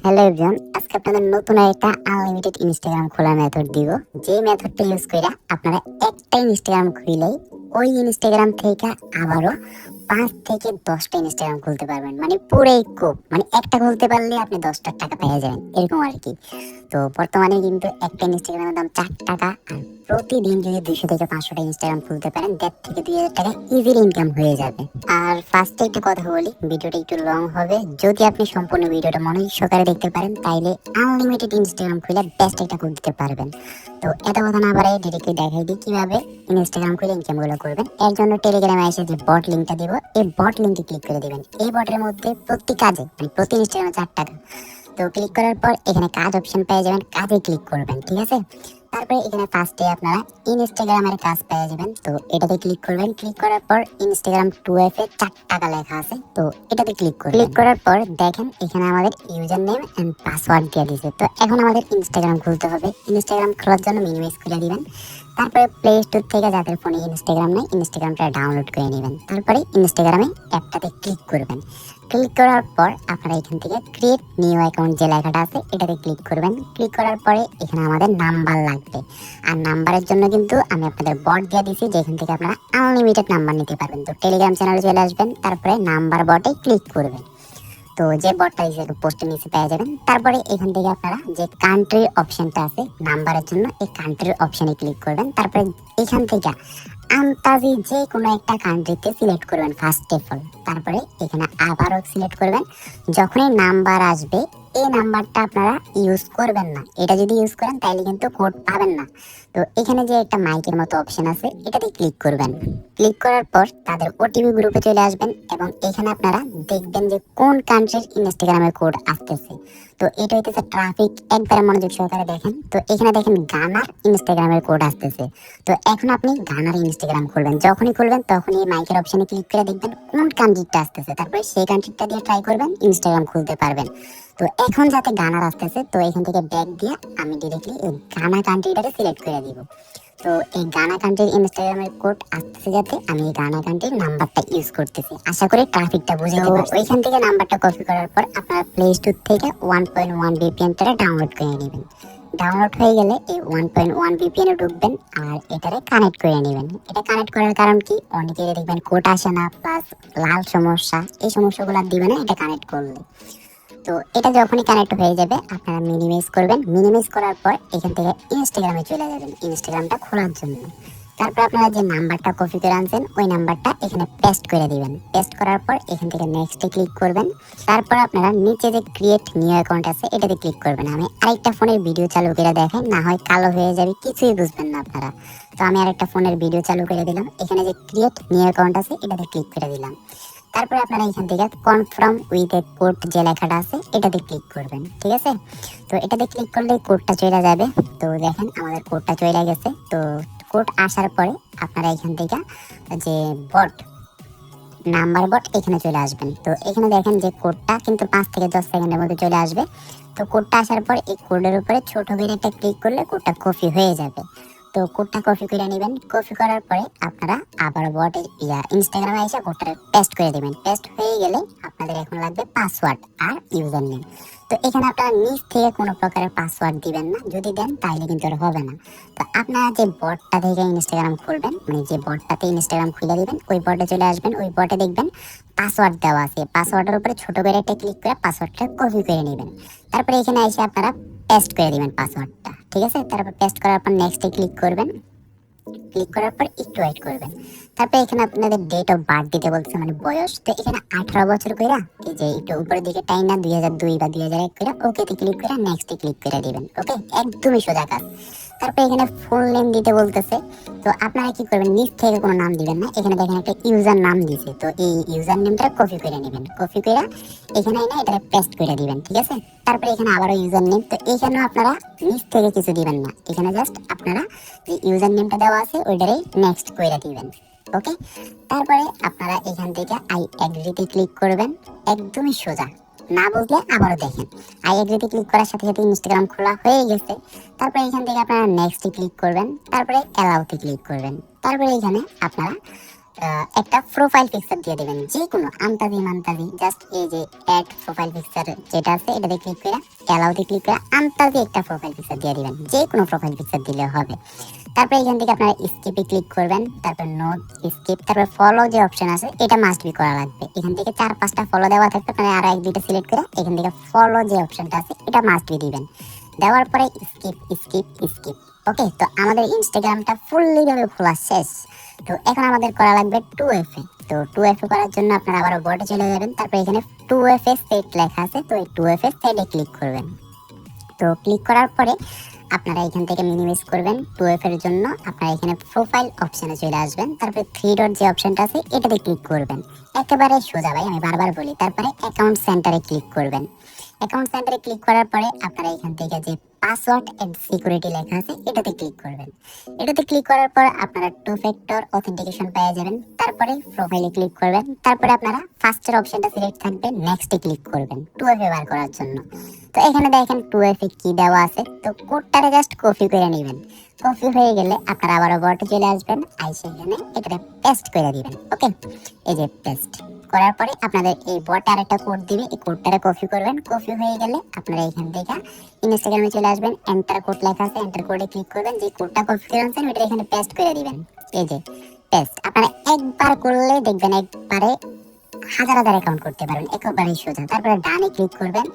Hello everyone, আজকে আপনাদের নতুন একটা আনলিমিটেড ইনস্টাগ্রাম খোলার মেথড দিব। যে মেথডটা ইউজ করে আপনারা একটা ইনস্টাগ্রাম খুললেই ওই ইনস্টাগ্রাম থেকে আবারও 5 থেকে 10টা ইনস্টাগ্রাম খুলতে পারবেন। মানে পুরোই খুব মানে একটা খুলতে পারলে আপনি 10টা টাকা পেয়ে যাবেন, এরকম আর কি। তো বর্তমানে কিন্তু একটা ইনস্টাগ্রামের দাম 4 টাকা। আর প্রতিদিন যদি 200 থেকে 500টা ইনস্টাগ্রাম খুলতে পারেন, 1.5 থেকে 2,000 টাকা ইজিলি ইনকাম হয়ে যাবে। আর ফার্স্টে একটা কথা বলি, ভিডিওটা একটু লং হবে। যদি আপনি সম্পূর্ণ ভিডিওটা মনোযোগ সহকারে দেখতে পারেন, তাইলে আনলিমিটেড ইনস্টাগ্রাম খুলে বেস্ট একটা করতে পারবেন। তো এত কথা না বাড়াই ডিরেক্টলি দেখাই দিই কিভাবে ইনস্টাগ্রাম খুলে ইনকামগুলো করবেন। এর জন্য টেলিগ্রামে এসে যে বট লিঙ্কটা দিব, এই বট লিঙ্কে ক্লিক করে দিবেন। এই বটের মধ্যে প্রতি কাজে মানে প্রতি ইনস্টাগ্রামে 4 টাকা। তো ক্লিক করার পর এখানে কাজ অপশন পেয়ে যাবেন, কাজে ক্লিক করবেন, ঠিক আছে। তারপরে এখানে ফার্স্টে আপনারা ইনস্টাগ্রামের কাজ পেয়ে যাবেন, তো এটাতে ক্লিক করবেন। ক্লিক করার পর ইনস্টাগ্রাম 2F এ 4 টাকা লেখা আছে, তো এটাতে ক্লিক করবেন। ক্লিক করার পর দেখেন এখানে আমাদের ইউজার নেম এন্ড পাসওয়ার্ড দিয়ে দিয়েছে। তো এখন আমাদের ইনস্টাগ্রাম খুলতে হবে। ইনস্টাগ্রাম খোলার জন্য মিনিমাইজ করে দিবেন। তারপরে প্লে স্টোর থেকে যাদের ফোনে ইনস্টাগ্রাম নেই, ইনস্টাগ্রামটা ডাউনলোড করে নেবেন। তারপরে ইনস্টাগ্রামে অ্যাপটাতে ক্লিক করবেন। ক্লিক করার পর আপনারা এখান থেকে ক্রিয়েট নিউ অ্যাকাউন্ট যে লেখাটা আছে এটাতে ক্লিক করবেন। ক্লিক করার পরে এখানে আমাদের নাম্বার লাগবে। আর নাম্বারের জন্য কিন্তু আমি আপনাদের বট দিয়ে দিছি, যেখান থেকে আপনারা আনলিমিটেড নাম্বার নিতে পারবেন। তো টেলিগ্রাম চ্যানেলে চলে আসবেন, তারপরে নাম্বার বটে ক্লিক করবেন। তো যে বটটা দিয়েছে পোস্টের নিচে পেয়ে যাবেন। তারপরে এখান থেকে আপনারা যে কান্ট্রির অপশনটা আছে নাম্বারের জন্য, এই কান্ট্রির অপশনে ক্লিক করবেন। তারপরে এখান থেকে আন্তাজি যে কোনো একটা কান্ট্রিতে সিলেক্ট করবেন ফার্স্ট অফ অল। তারপরে এখানে আবারও সিলেক্ট করবেন। যখনই নাম্বার আসবে এই নাম্বারটা আপনারা ইউজ করবেন না। এটা যদি ইউজ করেন তাহলে কিন্তু কোড পাবেন না। তো এখানে যে একটা মাইকের মতো অপশন আছে এটাতে ক্লিক করবেন। ক্লিক করার পর তাদের ওটিপি গ্রুপে চলে আসবেন এবং এখানে আপনারা দেখবেন যে কোন কান্ট্রির ইনস্টাগ্রামের কোড আসতেছে। তো এটা হইতেছে ট্রাফিক, একবারে মনোযোগ সহকারে দেখেন। তো এখানে দেখেন গানার ইনস্টাগ্রামের কোড আসতেছে। তো এখন আপনি গানার ইনস্টাগ্রাম খুলবেন। যখনই খুলবেন তখনই মাইকের অপশনে ক্লিক করে দেখবেন কোন কান্ট্রিটা আসতেছে, তারপরে সেই কান্ট্রিটা দিয়ে ট্রাই করবেন, ইনস্টাগ্রাম খুলতে পারবেন। তো এখন যাতে গানার আসতেছে, তো এখান থেকে ব্যাক দিয়ে আমি ডিরেক্টলি এই গানা কান্ট্রিটাকে সিলেক্ট করে দিব। তো এই গানা কান্ট্রির ইনস্টাগ্রামের কোড আসতেছে, যাতে আমি এই গানা কান্ট্রির নাম্বারটা ইউজ করতেছি। আশা করি ট্রাফিকটা বুঝাতে পারছি। ওইখান থেকে নাম্বারটা কপি করার পর আপনারা প্লে স্টোর থেকে 1.1 VPN-টা ডাউনলোড করে নেবেন। ডাউনলোড হয়ে গেলে এই 1.1 VPN-এ ঢুকবেন আর এটারে কানেক্ট করে নেবেন। এটা কানেক্ট করার কারণ কি, অনেকে দেখবেন কোড আসে না, প্লাস লাল সমস্যা, এই সমস্যাগুলো দিবে না এটা কানেক্ট করলে। তো এটা যখনই কানেক্ট হয়ে যাবে আপনারা মিনিমাইজ করবেন। মিনিমাইজ করার পর এখান থেকে ইনস্টাগ্রামে চলে যাবেন ইনস্টাগ্রামটা খোলার জন্য। তারপর আপনারা যে নাম্বারটা কপি করে আনছেন ওই নাম্বারটা এখানে পেস্ট করে দিবেন। পেস্ট করার পর এখান থেকে নেক্সটে ক্লিক করবেন। তারপর আপনারা নিচে যে ক্রিয়েট নিউ অ্যাকাউন্ট আছে এটাতে ক্লিক করবেন। আমি আরেকটা ফোনের ভিডিও চালু করে দেখাই, না হয় কালো হয়ে যাবে, কিছুই বুঝবেন না আপনারা। তো আমি আরেকটা ফোনের ভিডিও চালু করে দিলাম। এখানে যে ক্রিয়েট নিউ অ্যাকাউন্ট আছে এটাতে ক্লিক করে দিলাম। তারপরে আপনারা এখান থেকে কনফার্ম উইথ এ কোড যে লেখাটা আছে এটাতে ক্লিক করবেন, ঠিক আছে। তো এটাতে ক্লিক করলে কোডটা চলে যাবে। তো দেখেন আমাদের কোডটা চলে গেছে। তো কোড আসার পরে আপনারা এখান থেকে যে বট নাম্বার বট এখানে চলে আসবেন। তো এখানে দেখেন যে কোডটা কিন্তু 5 থেকে 10 সেকেন্ডের মধ্যে চলে আসবে। তো কোডটা আসার পর এই কোডের উপরে ছোট করে একটা ক্লিক করলে কোডটা কপি হয়ে যাবে। তো কোডটা কপি করে নেবেন। কপি করার পরে আপনারা আবার বটে ইনস্টাগ্রামে এসে কোডটা পেস্ট করে দেবেন। পেস্ট হয়ে গেলে আপনাদের এখন লাগবে পাসওয়ার্ড আর ইউজার নেম। তো এখানে আপনারা নিচ থেকে কোনো প্রকারের পাসওয়ার্ড দিবেন না, যদি দেন তাহলে কিন্তু আর হবে না। তো আপনারা যে বটটা থেকে ইনস্টাগ্রাম খুলবেন, মানে যে বটটাতে ইনস্টাগ্রাম খুলে দিবেন, ওই বটে চলে আসবেন। ওই বটে দেখবেন পাসওয়ার্ড দেওয়া আছে, পাসওয়ার্ডের উপরে ছোট করে একটা ক্লিক করে পাসওয়ার্ডটা কপি করে নেবেন। তারপরে এখানে এসে আপনারা পেস্ট করে দিবেন পাসওয়ার্ডটা, ঠিক আছে। তারপর পেস্ট করার পর নেক্সটে ক্লিক করবেন। ক্লিক করার পর একটু ওয়েট করবেন। তারপর এখানে আপনাদের ডেট অফ বার্থ দিতে বলছে, মানে বয়স। তো এখানে 18 বছর করে এই যে একটু উপরের দিকে টাইম না 2002 বা 2001 করে ওকেতে ক্লিক করে নেক্সটে ক্লিক করে দিবেন। ওকে, একদমই সোজা কাজ। তারপর এখানে ফুল নেম দিতে বলতেছে। তো আপনারা কি করবেন, নিচ থেকে কোনো নাম দিবেন না। এখানে দেখেন একটা ইউজার নাম দিয়েছে, তো এই ইউজার নেমটা কপি করে নেবেন। কপি করে এখানে না এটা পেস্ট করে দিবেন, ঠিক আছে। তারপরে এখানে আবারও ইউজার নেম। তো এখানেও আপনারা নিচ থেকে কিছু দিবেন না, এখানে জাস্ট আপনারা যে ইউজার নেমটা দেওয়া আছে ওইটারই নেক্সট করে দিবেন। ওকে, তারপরে আপনারা এখান থেকে আই এগ্রিতে ক্লিক করবেন। একদমই সোজা, না বুঝলে আবারও দেখেন। আই এগ্রিতে ক্লিক করার সাথে সাথে ইনস্টাগ্রাম খোলা হয়ে গেছে। তারপরে এখান থেকে আপনারা নেক্সটে ক্লিক করবেন। তারপরে অ্যালাউতে ক্লিক করবেন। তারপরে এখানে আপনারা একটা প্রোফাইল পিকচার দিয়ে দিবেন, যে কোনো আন্তাজি মান্তাজি, জাস্ট এই যে অ্যাড প্রোফাইল পিকচার যেটা আছে এটাতে ক্লিক করে অ্যালাউতে ক্লিক করে আন্তাজি একটা প্রোফাইল পিকচার দিয়ে দিবেন, যে কোনো প্রোফাইল পিকচার দিলে হবে। তারপরে এখান থেকে আপনারা স্কিপে ক্লিক করবেন, তারপর নো স্কিপ, তারপর ফলো যে অপশন আছে এটা মাস্ট বি করা লাগবে। এখান থেকে 4-5টা ফলো দেওয়া থাকবে, আপনারা আরো 1-2টা সিলেক্ট করে এখান থেকে ফলো যে অপশনটা আছে এটা মাস্ট বি দিবেন। দেওয়ার পরে স্কিপ স্কিপ স্কিপ। ওকে, তো আমাদের ইনস্টাগ্রামটা ফুললি ভাবে খোলা শেষ। তো এখন আমাদের করা লাগবে 2FA। তো 2FA করার জন্য আপনারা আবার বোর্ডে চলে যাবেন, তারপর এখানে 2FA সেট লেখা আছে, তো এই 2FA সেটে ক্লিক করবেন। তো ক্লিক করার পরে আপনারা এখান থেকে মিনিমাইজ করবেন 2F এর জন্য, আপনারা এখানে প্রোফাইল অপশনে চলে আসবেন, তারপরে 3 ডট যে অপশনটা আছে এটাতে ক্লিক করবেন। একেবারে সোজা ভাই, আমি বারবার বলি। তারপরে অ্যাকাউন্ট সেন্টারে ক্লিক করবেন। অ্যাকাউন্ট সেন্টারে ক্লিক করার পরে আপনারা এখান থেকে যে পাসওয়ার্ড এন্ড সিকিউরিটি লেখা আছে এটাতে ক্লিক করবেন। এটাতে ক্লিক করার পর আপনারা 2 ফ্যাক্টর অথেন্টিকেশন পেয়ে যাবেন। তারপরে প্রোফাইলে ক্লিক করবেন, তারপরে আপনারা ফার্স্টের অপশনটা সিলেক্ট থাকবে, নেক্সটে ক্লিক করবেন 2FA বার করার জন্য। তো এখানে দেখেন 2FA কি দেওয়া আছে, তো কোডটারে জাস্ট কপি করে নেবেন। কপি হয়ে গেলে আপনারা আবারও বটে চলে আসবেন, আইসে এখানে এটাতে পেস্ট করে দিবেন। ওকে, এই যে পেস্ট করার পরে আপনাদের এই বটে আরেকটা কোড দিবে, এই কোডটারে কপি করবেন। কপি হয়ে গেলে আপনারা এখান থেকে ইনস্টাগ্রামে চলে আসবেন, এন্টার কোড লেখা আছে এন্টার কোডে ক্লিক করবেন, যে কোডটা কপি করেছেন ওটা এখানে পেস্ট করে দিবেন। এই যে পেস্ট, আপনারা একবার করলে দেখবেন একবারে হাজার হাজার অ্যাকাউন্ট করতে পারবেন, একেবারেই সোজা। তারপরে ডানে ক্লিক করবেন।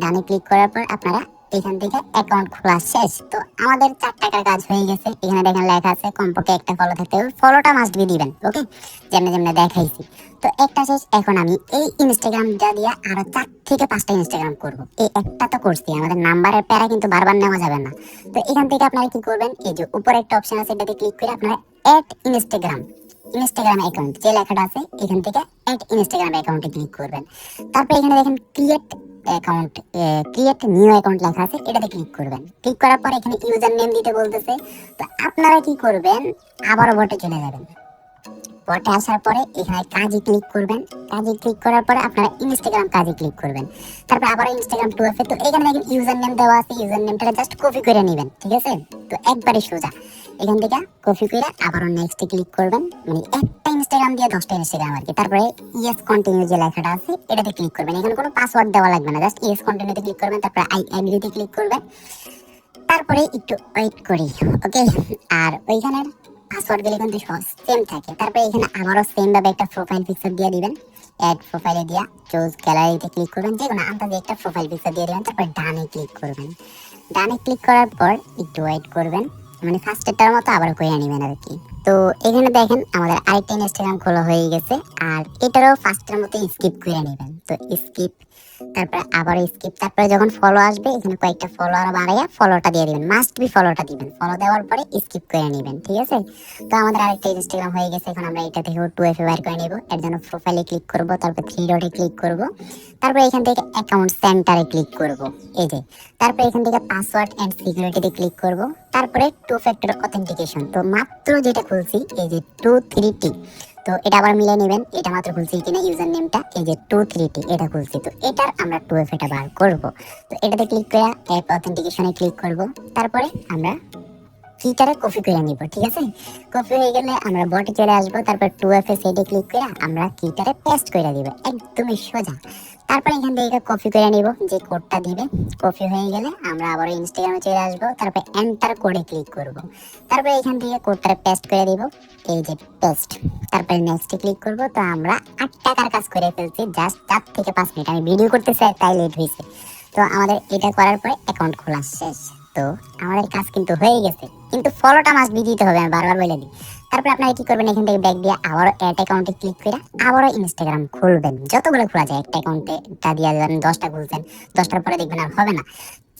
ডানে ক্লিক করার পর আপনারা এখান থেকে অ্যাকাউন্ট খোলা শেষ। তো আমাদের 4 টাকার কাজ হয়ে গেছে। এখানে দেখেন লেখা আছে কমপক্ষে একটা ফলো থাকতে হবে, ফলোটা মাস্ট বি দিবেন। ওকে, যেমন যেমন দেখাইছি। তো একটা শেষ। এখন আমি এই ইনস্টাগ্রামটা দিয়ে আরো 4 থেকে 5টা ইনস্টাগ্রাম করব। এই একটা তো করছি, আমাদের নাম্বারের প্যারা কিন্তু বারবার নেওয়া যাবে না। তো এখান থেকে আপনারা কি করবেন, এই যে উপরে একটা অপশন আছে এটাতে ক্লিক করে আপনারা অ্যাড ইনস্টাগ্রাম অ্যাকাউন্ট যে লেখাটা আছে এখান থেকে অ্যাড ইনস্টাগ্রাম অ্যাকাউন্টে ক্লিক করবেন। তারপর এখানে দেখেন ক্রিয়েট নিউ অ্যাকাউন্ট লেখা আছে এটাতে ক্লিক করবেন। ক্লিক করার পর এখানে ইউজার নেম দিতে বলতেছে। তো আপনারা কি করবেন, আবারও বটে চলে যাবেন। বটে আসার পরে এখানে কাজে ক্লিক করবেন। কাজে ক্লিক করার পরে আপনারা ইনস্টাগ্রাম কাজে ক্লিক করবেন। তারপর আবার ইনস্টাগ্রাম 2FA। তো এখানে দেখেন ইউজার নেম দেওয়া আছে, ইউজার নেমটা জাস্ট কপি করে নেবেন। ঠিক আছে, তো একবারে সোজা। এখান থেকে কপি করে আবারও নেক্সটে ক্লিক করবেন, মানে একটা ইনস্টাগ্রাম দিয়ে 10টা ইনস্টাগ্রাম আর কি। তারপরে ইয়েস কন্টিনিউ যে লেখাটা আছে এটাতে ক্লিক করবেন। এখানে কোনো পাসওয়ার্ড দেওয়া লাগবে না, জাস্ট ইয়েস কন্টিনিউতে ক্লিক করবেন। তারপরে আই এগ্রিতে ক্লিক করবেন। তারপরে একটু ওয়েট করি। ওকে, আর ওইখানের পাসওয়ার্ড গুলো কিন্তু সেম থাকে। তারপরে এখানে আবারও সেম ভাবে একটা প্রোফাইল পিকচার দিয়ে দিবেন। অ্যাড প্রোফাইলে দিয়া চুজ গ্যালারিতে ক্লিক করবেন, যে কোনো আন্দাজে একটা প্রোফাইল পিকচার দিয়ে দিবেন। তারপর ডানে ক্লিক করবেন। ডানে ক্লিক করার পর একটু ওয়েট করবেন, মানে ফার্স্টেরটার মতো আবার করে নেবেন আর কি। তো এখানে দেখেন আমাদের আরেকটা ইনস্টাগ্রাম খোলা হয়ে গেছে, আর এটারও ফার্স্টের মতো স্কিপ করে নেবেন। তো স্কিপ, তারপরে আবার স্কিপ, তারপরে যখন ফলো আসবে এখানে কয়েকটা ফলো আর বাড়াইয়া ফলোটা দিয়ে দিবেন, মাস্ট বি ফলোটা দিবেন। ফলো দেওয়ার পরে স্কিপ করে নেবেন। ঠিক আছে, তো আমাদের আরেকটা ইনস্টাগ্রাম হয়ে গেছে। এখন আমরা এটা থেকে 2FA বার করে নেব। এর জন্য প্রোফাইলে ক্লিক করব, তারপর 3 ডটে ক্লিক করব, তারপর এখান থেকে অ্যাকাউন্ট সেন্টারে ক্লিক করব। এই যে, তারপর এখান থেকে পাসওয়ার্ড এন্ড সিকিউরিটিতে ক্লিক করব, তারপরে 2 ফ্যাক্টর অথেন্টিকেশন। তো মাত্র যেটা খুলছি এই যে 2-3T, তো এটা আবার মিলিয়ে নেবেন, এটা মাত্র খুলছি কিনা ইউজার নেমটা, এই যে 2-3T এটা খুলছি। তো এটার আমরা 2FA টা বার করব। তো এটাতে ক্লিক করে অ্যাপ অথেন্টিকেশনে ক্লিক করব, তারপরে আমরা কিটারে কপি করে নিব। ঠিক আছে, কপি হয়ে গেলে আমরা বটে চলে আসবো, তারপর 2FA সেটে ক্লিক করে আমরা কিটারে পেস্ট করে দিব, একদমই সোজা। তারপর এখান থেকে কপি করে নিব, যে কোডটা দিবে। কপি হয়ে গেলে আমরা আবার ইনস্টাগ্রামে চলে আসবো, তারপর এন্টার কোডে ক্লিক করব। তারপর এখান থেকে কোডটা পেস্ট করে দিব, এই যে পেস্ট। তারপর নেক্সটে ক্লিক করব। তো আমরা 8 টাকার কাজ করে ফেলছি, জাস্ট 4 থেকে 5 মিনিট। আমি ভিডিও করতে চাই তাই লেট হয়েছে। তো আমাদের এটা করার পরে অ্যাকাউন্ট খোলা শেষ। তো আমাদের কাজ কিন্তু হয়ে গেছে, কিন্তু ফলোটা মাস্ট বি দিতে হবে, আমি বারবার বলে দিই। তারপর আপনারা কি করবেন, এখান থেকে ব্যাক দিয়ে আবারও অ্যাড অ্যাকাউন্টে ক্লিক করে আবারও ইনস্টাগ্রাম খুলবেন, যতগুলো খোলা যায়। একটা অ্যাকাউন্টে টা দিয়ে যাবেন, 10টা খুলছেন, 10টার পরে দেখবেন আর হবে না।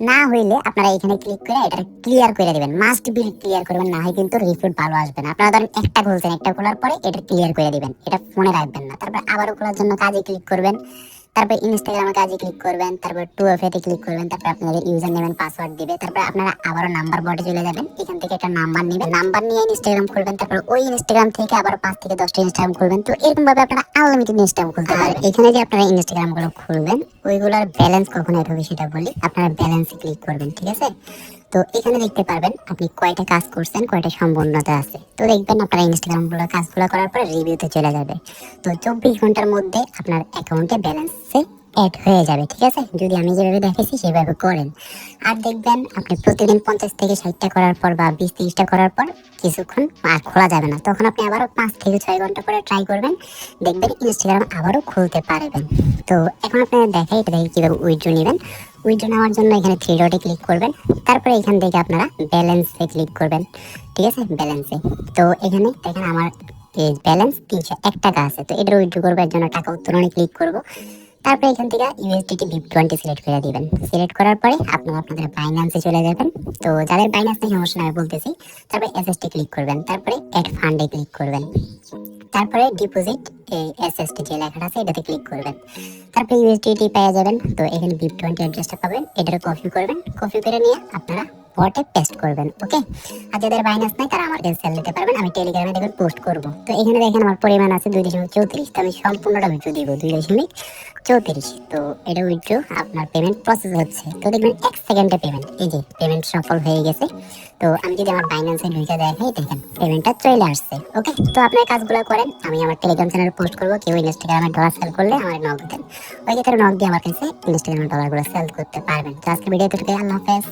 না হইলে আপনারা এখানে ক্লিক করে এটা ক্লিয়ার করে দিবেন, মাস্ট বি ক্লিয়ার করবেন, না হয় কিন্তু রিফিউট ভালো আসবে না। আপনারা ধরেন একটা খুলছেন, একটা খোলার পরে এটা ক্লিয়ার করে দিবেন, এটা ফোনে রাখবেন না। তারপর আবারও খোলার জন্য কাজে ক্লিক করবেন, তারপর ইনস্টাগ্রামে কাজে ক্লিক করবেন, তারপর 2FA তে ক্লিক করবেন, তারপর আপনাদের ইউজার নেম এন্ড পাসওয়ার্ড দিবে। তারপর আপনারা আবারও নাম্বার বটে চলে যাবেন, এখান থেকে একটা নাম্বার নেবেন, নাম্বার নিয়ে ইনস্টাগ্রাম খুলবেন। তারপর ওই ইনস্টাগ্রাম থেকে আবার 5 থেকে 10টা ইনস্টাগ্রাম খুলবেন। তো এরকম ভাবে আপনারা আনলিমিটেড ইনস্টাগ্রাম খুলতে পারবেন। এখানে যে আপনারা ইনস্টাগ্রাম গুলো খুলবেন ওইগুলোর ব্যালেন্স কখন এড হবে সেটা বলি, আপনারা ব্যালেন্সে ক্লিক করবেন। ঠিক আছে, তো তো এখানে দেখতে পারবেন আপনি কয়টা কাজ করছেন, কয়টা সম্পূর্ণতা আছে। তো দেখবেন আপনারা ইনস্টাগ্রাম কাজগুলো করার পর রিভিউতে চলে যাবে। তো 24 ঘন্টার মধ্যে আপনার অ্যাকাউন্টে ব্যালেন্সে অ্যাড হয়ে যাবে, ঠিক আছে, যদি আমি যেভাবে দেখেছি সেভাবে করেন। আর দেখবেন আপনি প্রতিদিন 50 থেকে 60টা করার পর বা 20-30টা করার পর কিছুক্ষণ আর খোলা যাবে না, তখন আপনি আবারও 5 থেকে 6 ঘন্টা করে ট্রাই করবেন, দেখবেন ইনস্টাগ্রাম আবারও খুলতে পারবেন। তো এখন আপনারা দেখাই এটা দেখে কীভাবে উইথড্র নেবেন। উইথড্র নেওয়ার জন্য এখানে 3 ডটে ক্লিক করবেন, তারপরে এখান থেকে আপনারা ব্যালেন্সে ক্লিক করবেন, ঠিক আছে, ব্যালেন্সে। তো এখানে দেখেন আমার ব্যালেন্স 301 টাকা আছে। তো এটা উইথড্র করবার জন্য টাকা উত্তোলনে ক্লিক করব, তারপরে এখান থেকে ইউএসডিটি BIP20 সিলেক্ট করে দিবেন। সিলেক্ট করার পরে আপনারা আপনাদের বাইন্যান্সে চলে যাবেন। তো যাদের বাইন্যান্স নেই সমস্যা নয় বলতেছি, তারপরে এসএসটি ক্লিক করবেন, তারপরে অ্যাড ফান্ডে ক্লিক করবেন, তারপরে ডিপোজিট এসএসটি যে লেখাটা আছে এটাতে ক্লিক করবেন, তারপরে ইউএসডিটি পেয়ে যাবেন। তো এখানে BIP20 অ্যাড্রেসটা পাবেন, এটার কপি করবেন, কপি করে নিয়ে আপনারা বটে পেস্ট করবেন, ওকে। আর যাদের বাইন্যান্স নাই তারা আমার কাছে সেল দিতে পারবেন, আমি টেলিগ্রামে দেখুন পোস্ট করব। তো এখানে দেখেন আমার পরিমাণ আছে 2.34, তো আমি সম্পূর্ণটা উইথড্র দিব 2.34। তো এটা উইথড্র আপনার পেমেন্ট প্রসেস হচ্ছে। তো দেখবেন 1 সেকেন্ডে পেমেন্ট, এই যে পেমেন্ট সফল হয়ে গেছে। তো আমি যদি আমার বাইন্যান্সে ঢুকে দেখাই, দেখেন পেমেন্টটা চলে আসছে, ওকে। তো আপনার কাজগুলো করেন, আমি আমার টেলিগ্রাম চ্যানেলে পোস্ট করবো, কেউ ইনস্টাগ্রামে ডলার সেল করলে আমার নক দেন, ওই ক্ষেত্রে নক দিয়ে আমার কাছে ইনস্টাগ্রামে ডলারগুলো সেল করতে পারবেন। তো আজকে ভিডিও থেকে আল্লাহ হাফেজ।